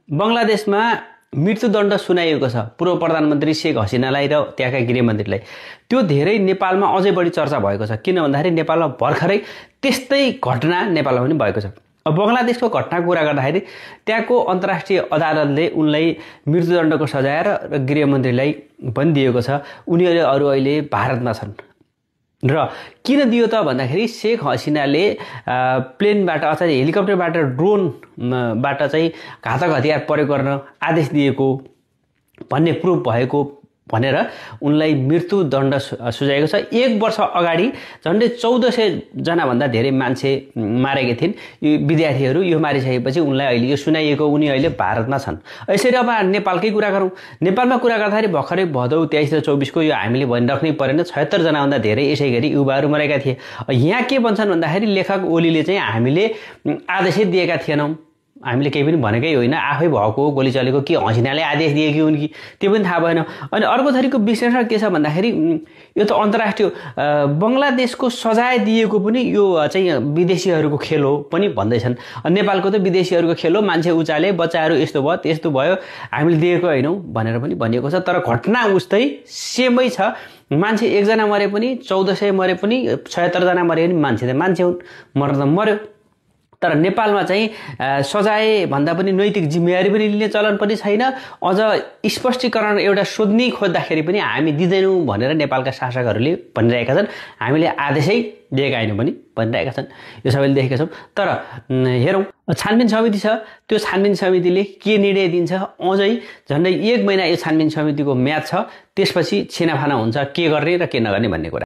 बंगलादेशमा मृत्युदण्ड सुनाइएको छ पूर्व प्रधानमन्त्री शेख हसिनालाई र त्यहाँका गृहमन्त्रीलाई। त्यो धेरै नेपालमा अझै बढी चर्चा भएको छ, किन भन्दाखेरि नेपालमा भर्खरै त्यस्तै घटना नेपालमा पनि भएको छ। अब बंगलादेशको घटनाको कुरा गर्दाखेरि त्यहाँको अन्तर्राष्ट्रिय अदालतले उनलाई मृत्युदण्डको सजाय र गृहमन्त्रीलाई पनि दिएको छ। उनीहरू अहिले भारतमा छन् र किन दियो त भन्दाखेरि शेख हसिनाले प्लेनबाट अथवा हेलिकप्टरबाट ड्रोनबाट चाहिँ घातक हतियार प्रयोग गर्न आदेश दिएको भन्ने प्रुफ भएको भनेर उनलाई मृत्युदण्ड सुझाएको छ। 1 वर्ष अगाडि झन्डै 1400 जना भन्दा धेरै मान्छे मारेका थिइन् यो विद्यार्थीहरू। यो मारिसकेपछि उनलाई अहिले यो सुनाइएको, उनी अहिले भारतमा छन्। यसरी अब नेपालकै कुरा गरौँ। नेपालमा कुरा गर्दाखेरि भर्खरै भदौ 23 र 24 को यो हामीले भनिराख्नै परेन 76 जना भन्दा धेरै यसै गरी युवाहरू मरेका थिए। यहाँ के भन्छन् भन्दाखेरि लेखक ओलीले चाहिँ हामीले आदेशै दिएका थिएनौँ, हामीले केही पनि भनेकै होइन, आफै भएको गोली चलेको, के हसिनाले आदेश दिए कि हुन् कि त्यो पनि थाहा भएन। अनि अर्को थरीको विश्लेषण के छ भन्दाखेरि यो त अन्तर्राष्ट्रिय बंगलादेशको सजाय दिएको पनि यो चाहिँ विदेशीहरूको खेल हो पनि भन्दैछन्। नेपालको त विदेशीहरूको खेल हो, मान्छे उचाले बच्चाहरू यस्तो भयो त्यस्तो भयो हामीले दिएको होइनौँ भनेर पनि भनिएको छ। तर घटना उस्तै सेमै छ। मान्छे 1 जना मरे पनि 1400 मरे पनि 76 जना मरे पनि मान्छे त मान्छे हुन्, मर्न त मर्यो। तर नेपालमा चाहिँ सजाय भन्दा पनि नैतिक जिम्मेवारी पनि लिने चलन पनि छैन। अझ स्पष्टीकरण एउटा सोध्नै खोज्दाखेरि पनि हामी दिँदैनौँ भनेर नेपालका शासकहरूले भनिरहेका छन्। हामीले आदेशै दिएका होइनौँ पनि भनिरहेका छन्। यो सबैले देखेका छौँ। तर हेरौँ, छानबिन समिति छ, त्यो छानबिन समितिले के निर्णय दिन्छ। अझै झन्डै 1 महिना यो छानबिन समितिको म्याद छ, त्यसपछि छिनाफाना हुन्छ के गर्ने र के नगर्ने भन्ने कुरा।